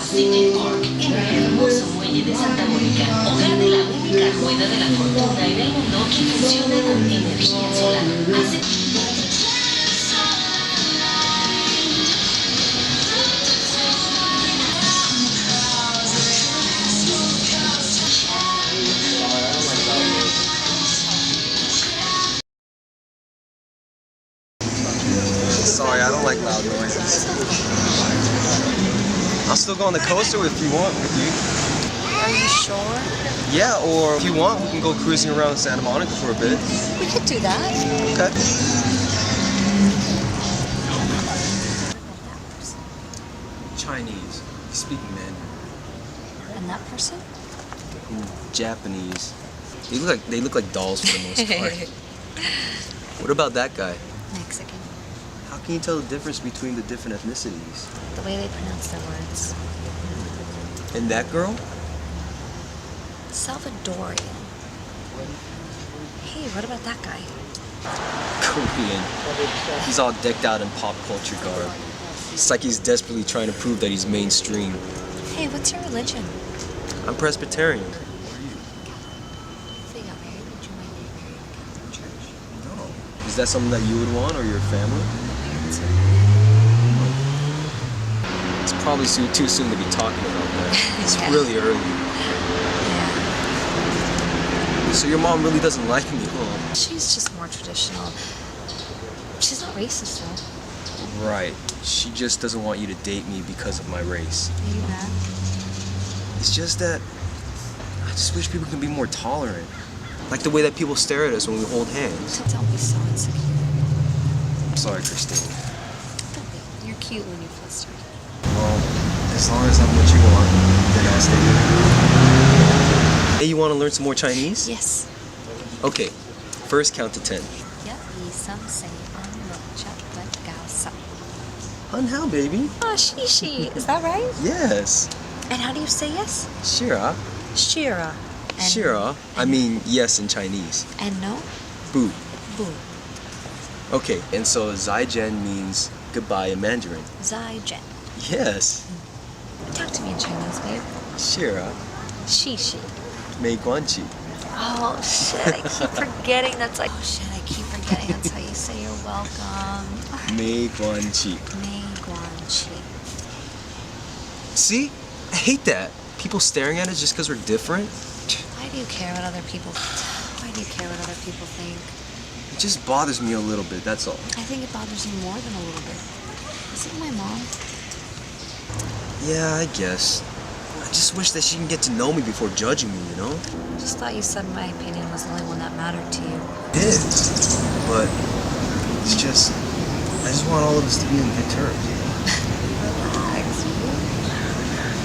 City Park, en el hermoso muelle de Santa Mónica, hogar de la única rueda de la fortuna en el mundo que funciona con energía solar. Sorry, I don't like loud noises. I'll still go on the coaster if you want with you. Are you sure? Yeah, or if you want, we can go cruising around Santa Monica for a bit. We could do that. Okay. Chinese. Speaking Mandarin. And that person? Japanese. They look like dolls for the most part. What about that guy? Mexican. How can you tell the difference between the different ethnicities? The way they pronounce their words. And that girl? Salvadorian. Hey, what about that guy? Korean. He's all decked out in pop culture garb. It's like he's desperately trying to prove that he's mainstream. Hey, what's your religion? I'm Presbyterian. If they got married, would you mind getting married in a Catholic church? No. Is that something that you would want, or your family? Parents are. It's probably too soon to be talking about that. It's Yeah. really early. Yeah. So your mom really doesn't like me, huh? She's just more traditional. She's not racist, though. Right. She just doesn't want you to date me because of my race. Are you mad? It's just that I just wish people could be more tolerant. Like the way that people stare at us when we hold hands. Don't be so insecure. I'm sorry, Christine. Don't be. You're cute when you're flustered. Well, as long as I'm what you want, then I'll stay here. Hey, you want to learn some more Chinese? Yes. Okay. First count to 10. Some say Hun hao, baby. Ah, Shishi. Is that right? Yes. And how do you say yes? Shira. Shira. And, Shira. I mean yes in Chinese. And no? Bu. Bu. Okay, and so Zaijian means goodbye in Mandarin. Zaijian. Yes. Talk to me in Chinese, babe. Shira. Shishi. Mei guanqi. Oh, shit. I keep forgetting that's like... Oh, shit. I keep forgetting that's how you say you're welcome. Mei guanqi. Mei guanqi. See? I hate that. People staring at us just because we're different. Why do you care what other people... Why do you care what other people think? It just bothers me a little bit, that's all. I think it bothers you more than a little bit. Is it my mom? Yeah, I guess. I just wish that she can get to know me before judging me, you know? I just thought you said my opinion was the only one that mattered to you. It is. But it's just... I just want all of us to be on good terms. Relax.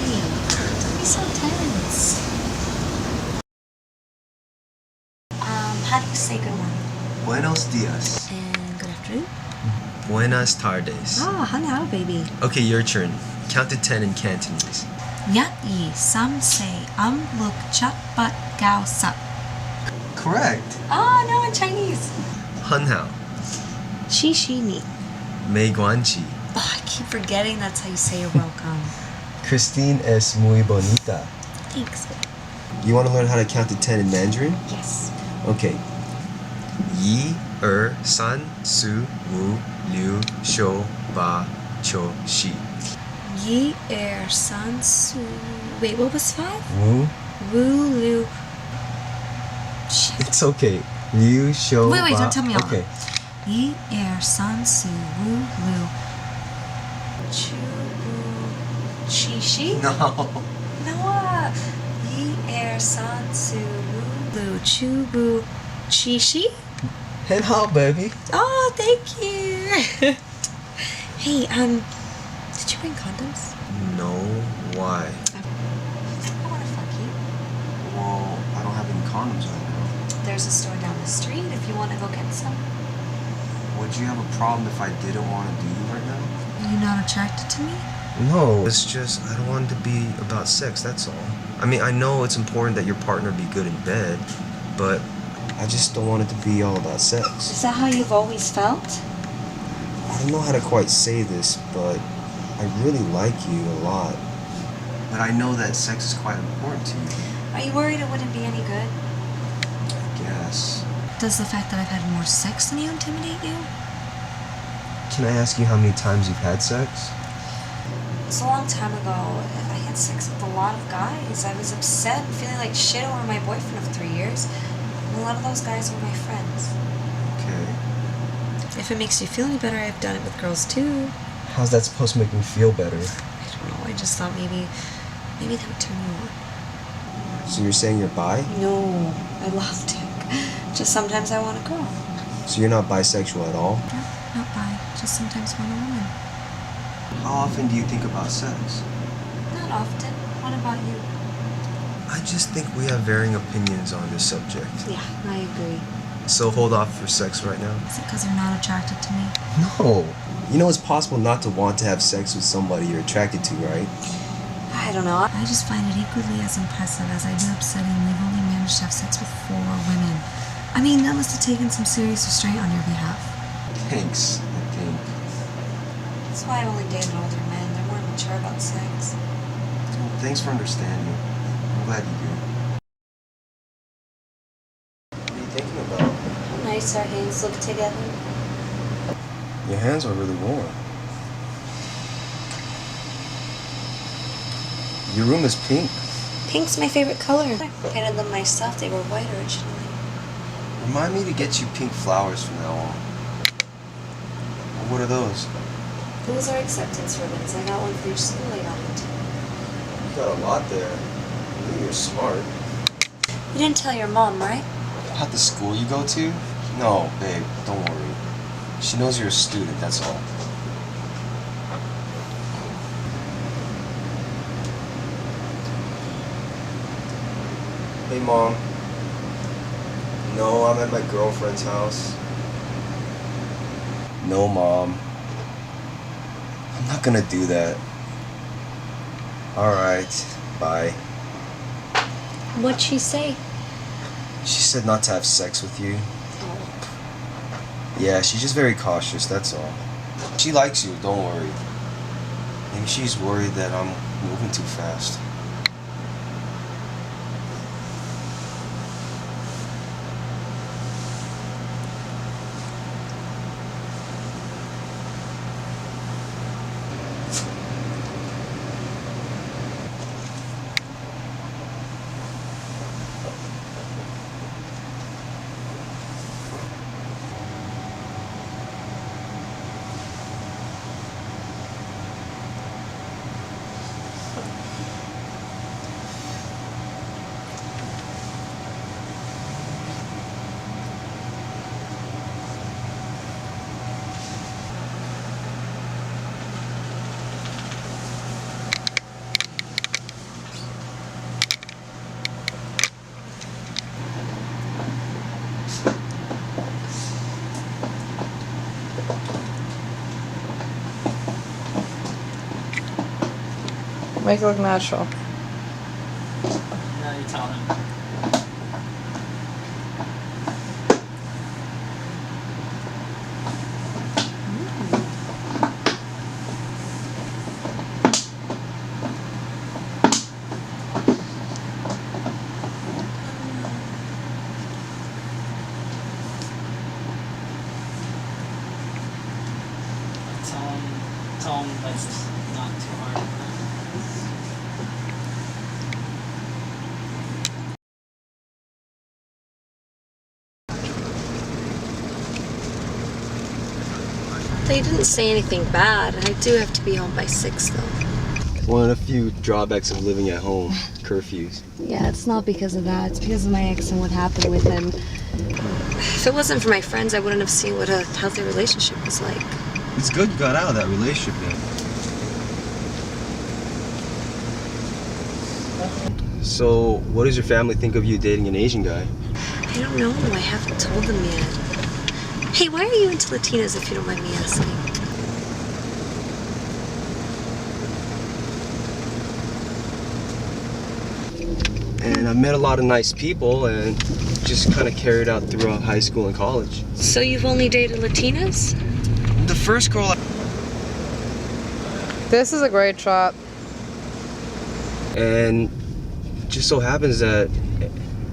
Hey, don't be so tense. How do you say good morning? Buenos dias. And good afternoon? Buenas tardes. Ah, hello, baby. Okay, your turn. Count to 10 in Cantonese. Nhát yi some say look chat but gao sup. Correct. Oh, no, in Chinese. Hun hao. Shi shi ni. Mei guanqi. Oh, I keep forgetting that's how you say you're welcome. Christine es muy bonita. Thanks. You want to learn how to count to 10 in Mandarin? Yes. Okay. Yi, san, su, wu, liu, shou, ba, qiu, xi. Yi san su. Wait, what was 5? Wu. Wu lu. Shit. It's okay. Liu, shou, Wait, ba. don't tell me all. Okay. Yi san su wu lu. Chu wu chi shi? No. No. Yi san su wu lu. Chu wu chi shi? Hen hao, baby. Oh, thank you. Hey, did you bring condoms? No. Why? I want to fuck you. Well, I don't have any condoms right now. There's a store down the street if you want to go get some. Would you have a problem if I didn't want to do you right now? Are you not attracted to me? No, it's just I don't want it to be about sex, that's all. I mean, I know it's important that your partner be good in bed, but I just don't want it to be all about sex. Is that how you've always felt? I don't know how to quite say this, but I really like you a lot. But I know that sex is quite important to you. Are you worried it wouldn't be any good? I guess. Does the fact that I've had more sex than you intimidate you? Can I ask you how many times you've had sex? It's a long time ago. I had sex with a lot of guys. I was upset and feeling like shit over my boyfriend of 3 years. And a lot of those guys were my friends. Okay. If it makes you feel any better, I've done it with girls too. How's that supposed to make me feel better? I don't know. I just thought maybe that would turn you on. So you're saying you're bi? No, I love dick. Just sometimes I want a girl. So you're not bisexual at all? No, not bi. Just sometimes want a woman. How often do you think about sex? Not often. What about you? I just think we have varying opinions on this subject. Yeah, I agree. So hold off for sex right now? Is it because you're not attracted to me? No. You know it's possible not to want to have sex with somebody you're attracted to, right? I don't know. I just find it equally as impressive as I do upsetting we've only managed to have sex with 4 women. I mean, that must have taken some serious restraint on your behalf. Thanks, I think. That's why I only dated older men. They're more mature about sex. Well, thanks for understanding. I'm glad you do. What are you thinking about? How nice our hands look together. Your hands are really warm. Your room is pink. Pink's my favorite color. I painted them myself. They were white originally. Remind me to get you pink flowers from now on. What are those? Those are acceptance ribbons. I got one for your school I got into. You got a lot there. I knew you're smart. You didn't tell your mom, right? At the school you go to? No, babe, don't worry. She knows you're a student, that's all. Hey, Mom. No, I'm at my girlfriend's house. No, Mom. I'm not gonna do that. Alright, bye. What'd she say? She said not to have sex with you. Oh. Yeah, she's just very cautious, that's all. She likes you, don't worry. Maybe she's worried that I'm moving too fast. Make it look natural. Now you tell him. Tell him that's not too hard. They didn't say anything bad. I do have to be home by 6, though. One of the few drawbacks of living at home, curfews. Yeah, it's not because of that. It's because of my ex and what happened with him. If it wasn't for my friends, I wouldn't have seen what a healthy relationship was like. It's good you got out of that relationship, man. So, what does your family think of you dating an Asian guy? I don't know. I haven't told them yet. Hey, why are you into Latinas if you don't mind me asking? And I've met a lot of nice people and just kind of carried out throughout high school and college. So you've only dated Latinas? The first girl This is a great shot. And it just so happens that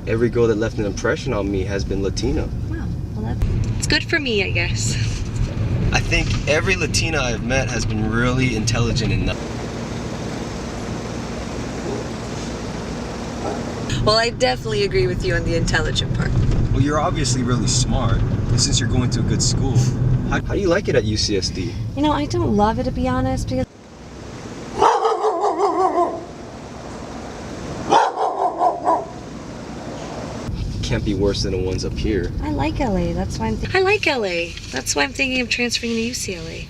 every girl that left an impression on me has been Latina. Wow. Well, it's good for me, I guess. I think every Latina I've met has been really intelligent enough. Well, I definitely agree with you on the intelligent part. Well, you're obviously really smart, and since you're going to a good school, how do you like it at UCSD? You know, I don't love it, to be honest, because Can't be worse than the ones up here. I like LA. That's why I like LA. That's why I'm thinking of transferring to UCLA.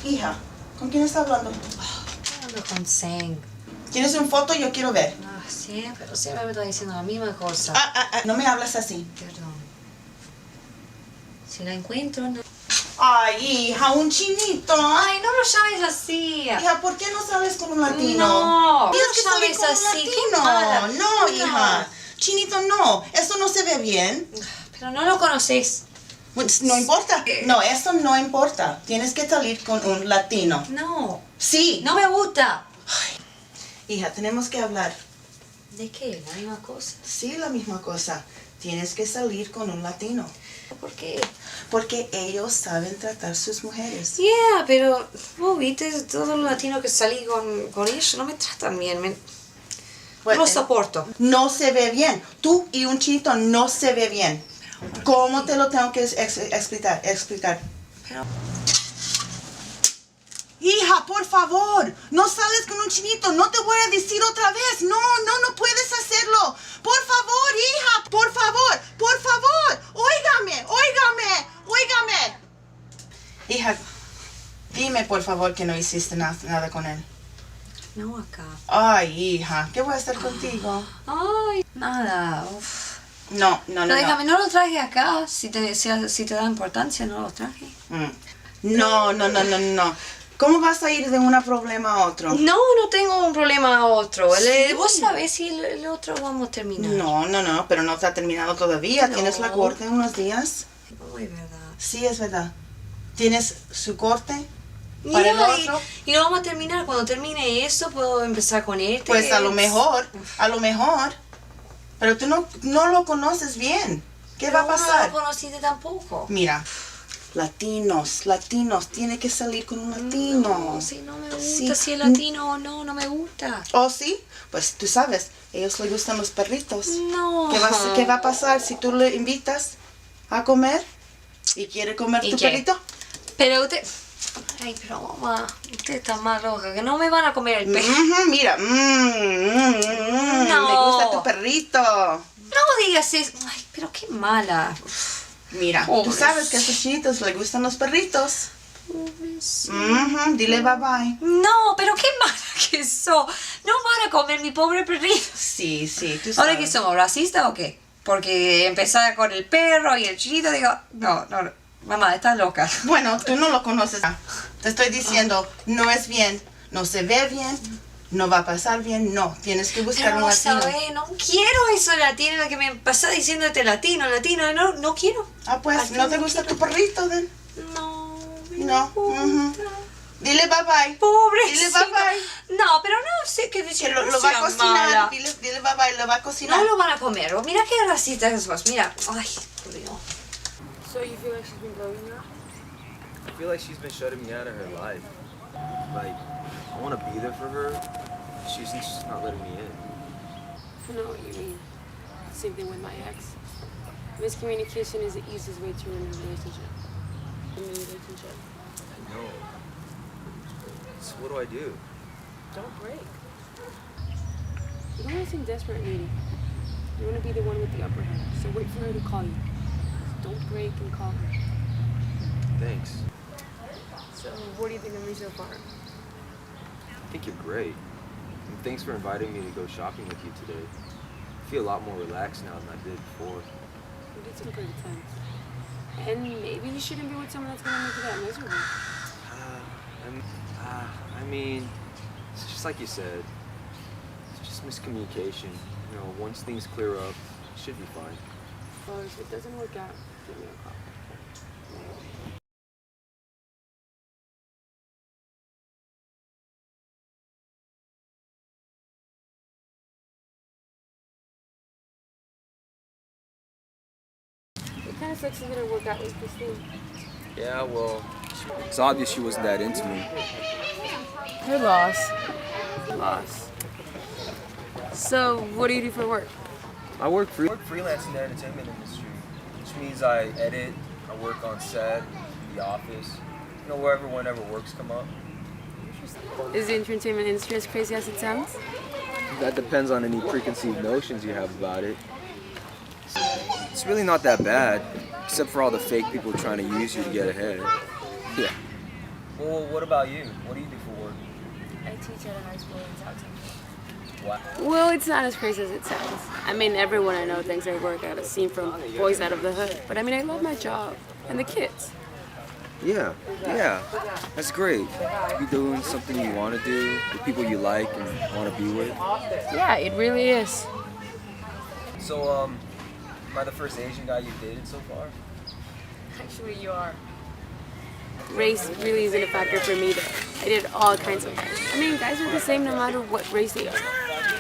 Hija, ¿con quién está hablando? Hablando con Sang. ¿Tienes una foto? Yo quiero ver. Ah, siempre me está diciendo la misma cosa. No me hablas así. Perdón. Si la encuentro, no. Ay, hija, un chinito. Ay, no lo llames así. Hija, ¿por qué no sales con un latino? No, Tienes no que salir llames con un así. Qué latino. mala. No, hija. Chinito, no. Esto no se ve bien. Pero no lo conoces. Pues, no importa. No, esto no importa. Tienes que salir con un latino. No, Sí. no me gusta. Hija, tenemos que hablar. ¿De qué? La misma cosa. Sí, la misma cosa. Tienes que salir con un latino. ¿Por qué? Porque ellos saben tratar sus mujeres. Yeah, pero vos viste, todos los latinos que salí con ellos no me tratan bien. No Bueno, los soporto. No se ve bien. Tú y un chinito no se ve bien. ¿Cómo te lo tengo que explicar? Pero- Hija, por favor, no sales con un chinito. No te voy a decir otra vez. No puedes hacerlo. Por favor, hija, por favor. Óigame. Hija, dime por favor que no hiciste nada con él. No acá. Ay, hija, ¿qué voy a hacer contigo? Ay, nada. Uf. No. Pero déjame, no lo traje acá. Si te da importancia, no lo traje. No. ¿Cómo vas a ir de un problema a otro? No tengo un problema a otro. Vos sabés si el otro vamos a terminar. No, pero no está terminado todavía. No. ¿Tienes la corte en unos días? No es verdad. Sí, es verdad. ¿Tienes su corte para el otro? Y lo vamos a terminar. Cuando termine eso, puedo empezar con este. Pues a lo mejor. Pero tú no lo conoces bien. ¿Qué va a pasar? No lo conociste tampoco. Mira, latinos, tiene que salir con un latino. No, si no me gusta, Sí. si es latino o no me gusta. ¿Oh, sí? Pues tú sabes, ellos les gustan los perritos. No. ¿Qué va a pasar si tú le invitas a comer y quiere comer ¿Y tu qué? perrito? Pero usted... Ay, pero mamá, usted está más loca, que no me van a comer el perro. Mira, me gusta tu perrito. No digas eso. Ay, pero qué mala. Mira, tú sabes que a estos chinitos les gustan los perritos. Dile bye bye. No, pero qué mala que sos. No van a comer mi pobre perrito. Sí, tú sabes. ¿Ahora qué somos, racistas o qué? Porque empezar con el perro y el chinito, digo, no. Mamá, estás loca. Bueno, tú no lo conoces. Te estoy diciendo, no es bien, no se ve bien, no va a pasar bien, no. Tienes que buscar Pero un no latino. sabes, no quiero eso latino, lo que me pasa diciendo este latino, no quiero. Pues, Así ¿no te no gusta quiero. tu perrito, then? No, No. Dile bye bye. Pobrecito. Dile bye bye. No, pero no sé qué decir. Que lo no va a sea cocinar. mala. Dile bye bye, lo va a cocinar. No lo van a comer. Mira qué racista que sos. Mira. Ay, por Dios. So you feel like she's been blowing you off? I feel like she's been shutting me out of her life. Like, I want to be there for her. She's just not letting me in. I know what you mean. Same thing with my ex. Miscommunication is the easiest way to ruin a relationship. I know. So what do I do? Don't break. You don't want to seem desperate and needy. You want to be the one with the upper hand. So wait for her to call you. Don't break and call her. Thanks. So what do you think of me so far? I think you're great. And thanks for inviting me to go shopping with you today. I feel a lot more relaxed now than I did before. We did some good times. And maybe you shouldn't be with someone that's going to make you that miserable. I mean, it's just like you said. It's just miscommunication. You know, once things clear up, it should be fine. Well, if it doesn't work out, give me a call. guess Lexi didn't work out with Christine. Yeah, well, it's obvious she wasn't that into me. Your loss. Loss. So, what do you do for work? I work freelance in the entertainment industry, which means I edit, I work on set, in the office, wherever, whenever works come up. Is the entertainment industry as crazy as it sounds? That depends on any preconceived notions you have about it. It's really not that bad, except for all the fake people trying to use you to get ahead. Yeah. Well, what about you? What do you do for work? I teach at a high school in South Central. What? Well, it's not as crazy as it sounds. I mean, everyone I know thinks I work at a scene from Boys Out of the Hood. But I mean, I love my job. And the kids. Yeah, that's great. To be doing something you want to do, with people you like and want to be with. Yeah, it really is. So, am I the first Asian guy you've dated so far? Actually, you are. Race really isn't a factor for me, though. I did all kinds of guys. I mean, guys are the same no matter what race they are.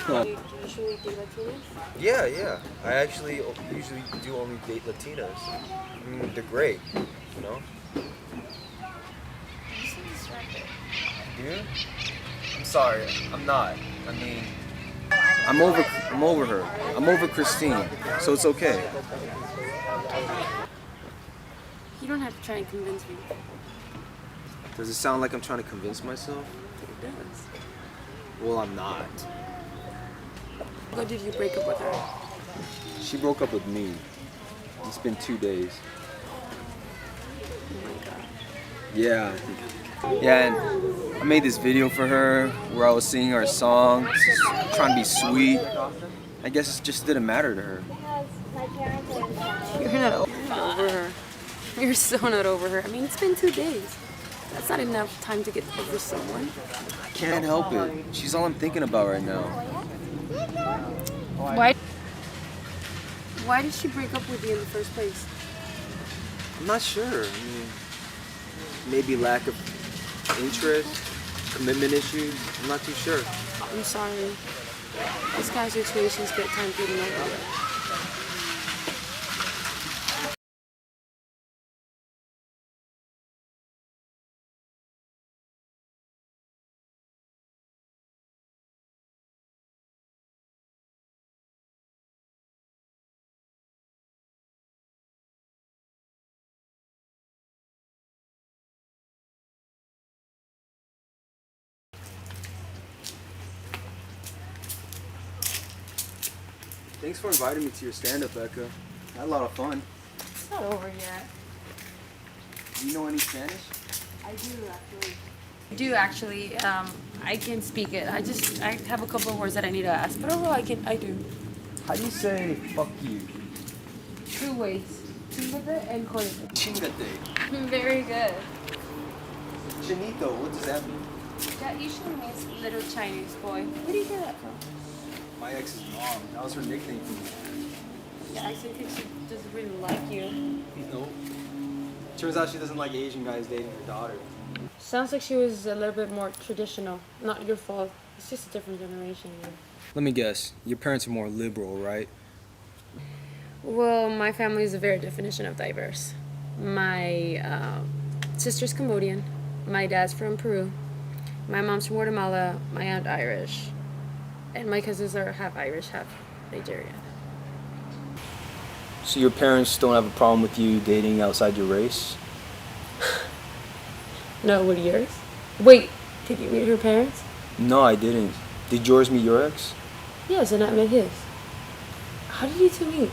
Do you usually date Latinas? Yeah. I actually usually do only date Latinas. I mean, they're great, you know? You seem distracted. Dude? I'm sorry, I'm not. I mean, I'm over her. I'm over Christine, so it's okay. You don't have to try and convince me. Does it sound like I'm trying to convince myself? It does. Well, I'm not. When did you break up with her? She broke up with me. It's been 2 days. Oh my god. Yeah. Yeah, and I made this video for her where I was singing her song, trying to be sweet. I guess it just didn't matter to her. You're not over her. You're so not over her. I mean, it's been 2 days. That's not enough time to get over someone. I can't help it. She's all I'm thinking about right now. Why did she break up with you in the first place? I'm not sure. I mean, maybe lack of interest, commitment issues. I'm not too sure. I'm sorry. These kind of situations get time getting over. Thanks for inviting me to your stand-up, Becca. I had a lot of fun. It's not over yet. Do you know any Spanish? I do actually. I can speak it. I have a couple of words that I need to ask. But overall, I do. How do you say fuck you? 2 ways. Chingate and jodete. Chingate. Very good. Chinito, what does that mean? That usually means little Chinese boy. Where do you get that from? My ex's mom. That was her nickname for me. Yeah, I think she doesn't really like you. Nope. Turns out she doesn't like Asian guys dating her daughter. Sounds like she was a little bit more traditional. Not your fault. It's just a different generation. Man. Let me guess. Your parents are more liberal, right? Well, my family is a very definition of diverse. My sister's Cambodian. My dad's from Peru. My mom's from Guatemala. My aunt Irish. And my cousins are half Irish, half Nigerian. So your parents don't have a problem with you dating outside your race? No, what yours? Wait, did you meet her parents? No, I didn't. Did yours meet your ex? Yes, and I met his. How did you two meet?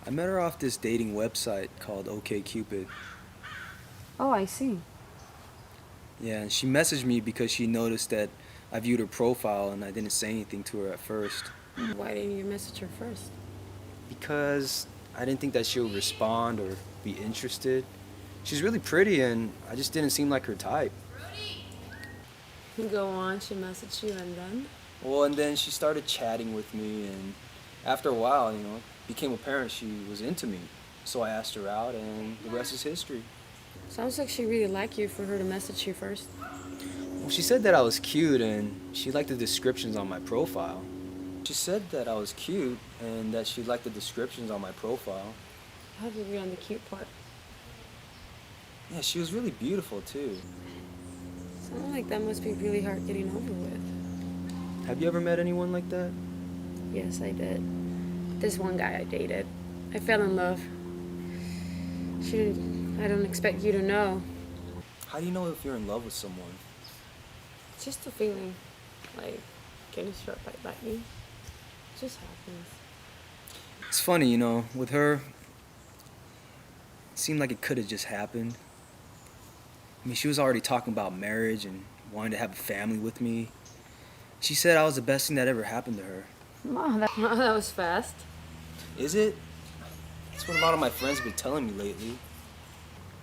I met her off this dating website called OkCupid. Oh, I see. Yeah, and she messaged me because she noticed that I viewed her profile and I didn't say anything to her at first. Why didn't you message her first? Because I didn't think that she would respond or be interested. She's really pretty and I just didn't seem like her type. Go on, she messaged you and then? Well, and then she started chatting with me and after a while, it became apparent she was into me. So I asked her out and the rest is history. Sounds like she really liked you for her to message you first. Well, she said that I was cute and she liked the descriptions on my profile. She said that I was cute and that she liked the descriptions on my profile. I hope you're on the cute part. Yeah, she was really beautiful too. Something like that must be really hard getting over with. Have you ever met anyone like that? Yes, I did. This one guy I dated. I fell in love. I don't expect you to know. How do you know if you're in love with someone? It's just a feeling. Like getting struck by lightning. It just happens. It's funny, you know, with her, it seemed like it could have just happened. I mean, she was already talking about marriage and wanting to have a family with me. She said I was the best thing that ever happened to her. Wow, that was fast. Is it? That's what a lot of my friends have been telling me lately.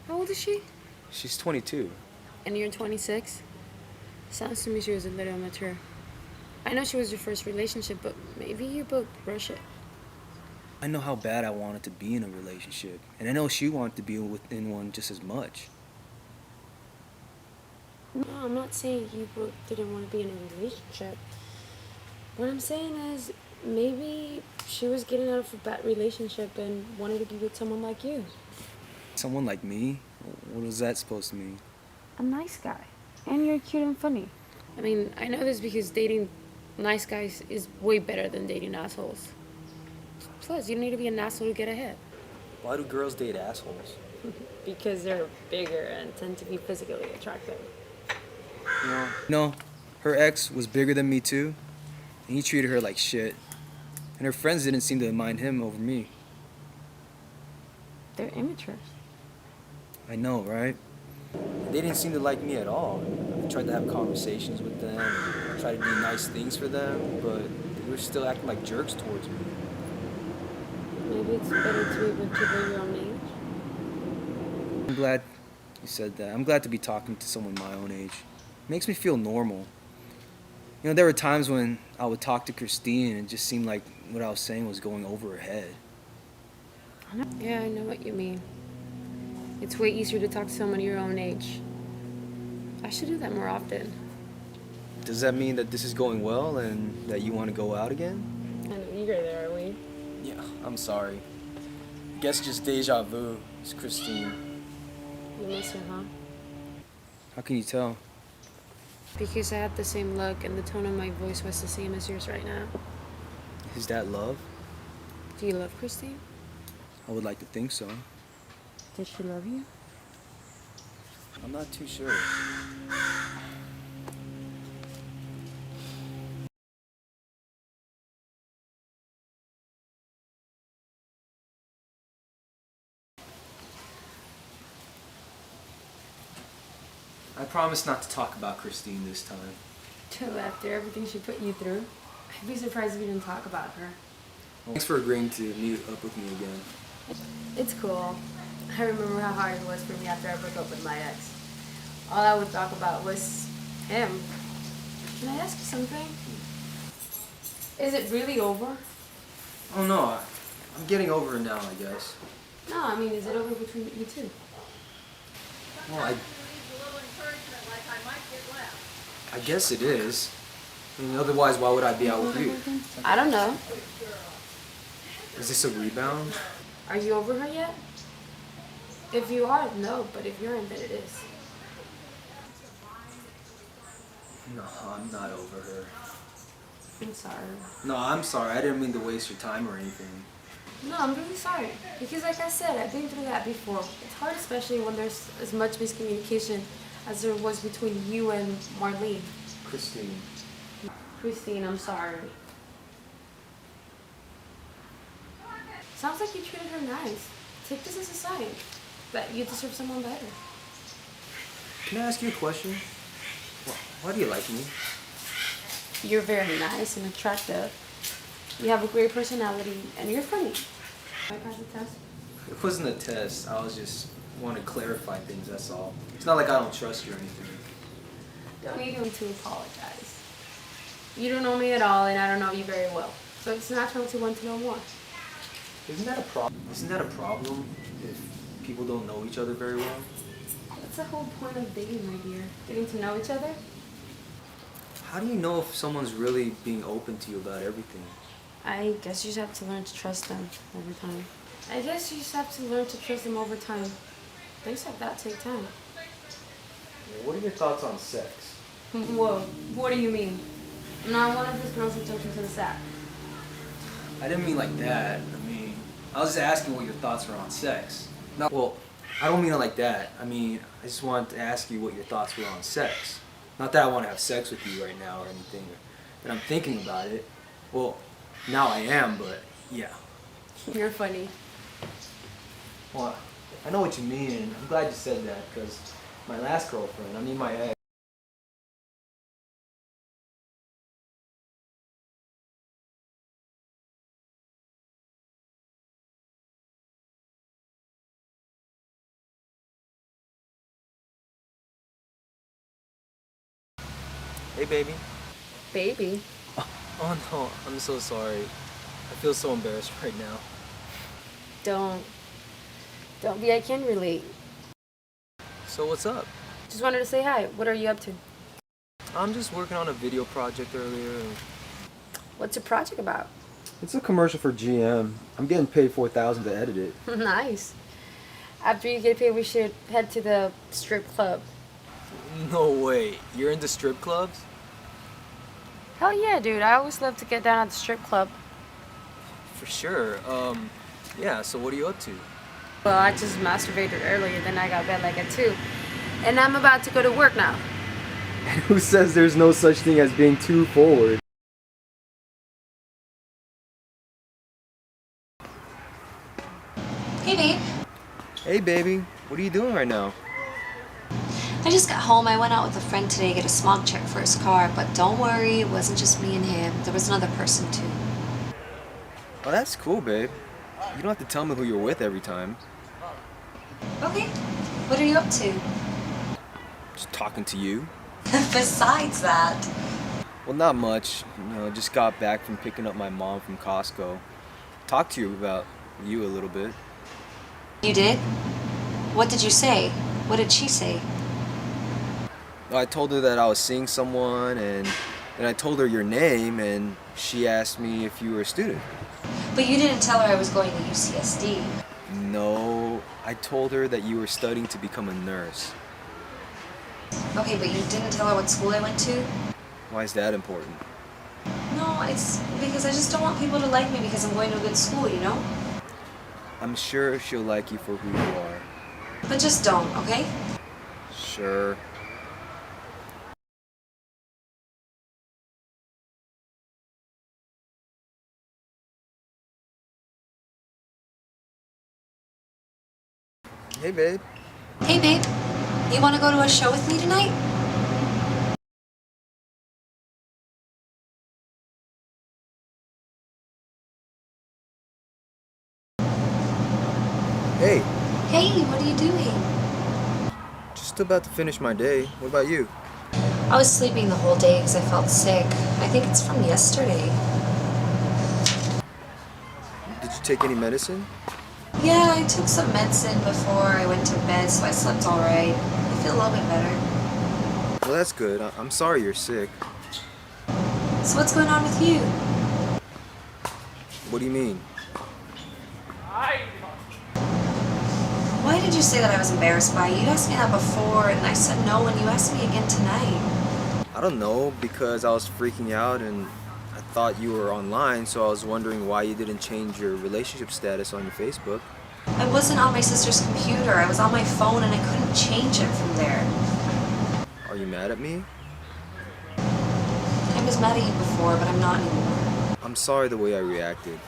How old is she? She's 22. And you're 26? Sounds to me she was a little immature. I know she was your first relationship, but maybe you both rush it. I know how bad I wanted to be in a relationship, and I know she wanted to be in one just as much. No, I'm not saying you both didn't want to be in a relationship. What I'm saying is maybe she was getting out of a bad relationship and wanted to be with someone like you. Someone like me? What was that supposed to mean? A nice guy. And you're cute and funny. I mean, I know this because dating nice guys is way better than dating assholes. Plus, you don't need to be an asshole to get ahead. Why do girls date assholes? Because they're bigger and tend to be physically attractive. No, her ex was bigger than me too, and he treated her like shit. And her friends didn't seem to mind him over me. They're immature. I know, right? They didn't seem to like me at all. I tried to have conversations with them, tried to do nice things for them, but they were still acting like jerks towards me. Maybe it's better to be with people your own age. I'm glad you said that. I'm glad to be talking to someone my own age. It makes me feel normal. You know, there were times when I would talk to Christine and it just seemed like what I was saying was going over her head. Yeah, I know what you mean. It's way easier to talk to someone your own age. I should do that more often. Does that mean that this is going well and that you want to go out again? Kind of eager there, are we? Yeah, I'm sorry. Guess just deja vu. It's Christine. You miss her, huh? How can you tell? Because I had the same look and the tone of my voice was the same as yours right now. Is that love? Do you love Christine? I would like to think so. Did she love you? I'm not too sure. I promise not to talk about Christine this time. Till after everything she put you through. I'd be surprised if you didn't talk about her. Thanks for agreeing to meet up with me again. It's cool. I remember how hard it was for me after I broke up with my ex. All I would talk about was him. Can I ask you something? Is it really over? Oh no, I'm getting over it now, I guess. No, I mean, is it over between you two? Well, I guess it is. I mean, otherwise, why would I be out with you? I don't know. Is this a rebound? Are you over her yet? If you are, no, but if you're in, then it is. No, I'm not over her. I'm sorry. No, I'm sorry. I didn't mean to waste your time or anything. No, I'm really sorry. Because like I said, I've been through that before. It's hard, especially when there's as much miscommunication as there was between you and Marlene. Christine. Christine, I'm sorry. Sounds like you treated her nice. Take this as a sign that you deserve someone better. Can I ask you a question? Why do you like me? You're very nice and attractive. You have a great personality and you're funny. I pass the test? It wasn't a test. I was just want to clarify things, that's all. It's not like I don't trust you or anything. Don't need him to apologize. You don't know me at all and I don't know you very well. So it's natural to want to know more. Isn't that a problem? Isn't that a problem if people don't know each other very well? That's the whole point of dating, my dear. Getting to know each other. How do you know if someone's really being open to you about everything? I guess you just have to learn to trust them over time. I guess you just have to learn to trust them over time. Things like that take time. What are your thoughts on sex? Whoa, what do you mean? I'm not one of those girls who took you to the sack. I didn't mean like that. I mean, I was just asking what your thoughts were on sex. No, well, I don't mean it like that. I mean, I just wanted to ask you what your thoughts were on sex. Not that I want to have sex with you right now or anything, but I'm thinking about it. Well, now I am, but yeah. You're funny. Well, I know what you mean, and I'm glad you said that, because my last girlfriend, I mean my ex, hey baby. Baby. Oh no, I'm so sorry. I feel so embarrassed right now. Don't be, I can relate. So what's up? Just wanted to say hi. What are you up to? I'm just working on a video project earlier. What's your project about? It's a commercial for GM. I'm getting paid $4,000 to edit it. Nice. After you get paid, we should head to the strip club. No way. You're into strip clubs? Hell yeah, dude. I always love to get down at the strip club. For sure. Yeah, so what are you up to? Well, I just masturbated earlier, then I got bed like at 2. And I'm about to go to work now. Who says there's no such thing as being too forward? Hey, babe. Hey baby, what are you doing right now? I just got home. I went out with a friend today to get a smog check for his car, but don't worry, it wasn't just me and him. There was another person too. Oh, that's cool, babe. You don't have to tell me who you're with every time. Okay. What are you up to? Just talking to you. Besides that. Well, not much. You know, just got back from picking up my mom from Costco. Talk to you about you a little bit. You did? What did you say? What did she say? I told her that I was seeing someone, and I told her your name, and she asked me if you were a student. But you didn't tell her I was going to UCSD. No, I told her that you were studying to become a nurse. Okay, but you didn't tell her what school I went to? Why is that important? No, it's because I just don't want people to like me because I'm going to a good school, you know? I'm sure she'll like you for who you are. But just don't, okay? Sure. Hey, babe. Hey, babe. You want to go to a show with me tonight? Hey, Hey, what are you doing? just about to finish my day. What about you? I was sleeping the whole day because I felt sick. I think it's from yesterday. Did you take any medicine? Yeah, I took some medicine before I went to bed, so I slept all right. I feel a little bit better. Well, that's good. I'm sorry you're sick. So what's going on with you? What do you mean? Why did you say that I was embarrassed by you? You asked me that before, and I said no, and you asked me again tonight. I don't know, because I was freaking out and I thought you were online, so I was wondering why you didn't change your relationship status on your Facebook. I wasn't on my sister's computer. I was on my phone, and I couldn't change it from there. Are you mad at me? I was mad at you before, but I'm not anymore. I'm sorry the way I reacted.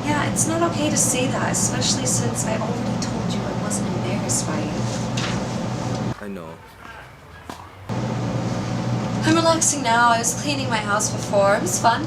Yeah, it's not okay to say that, especially since I already told you I wasn't embarrassed by you. I know. I'm relaxing now. I was cleaning my house before. It was fun.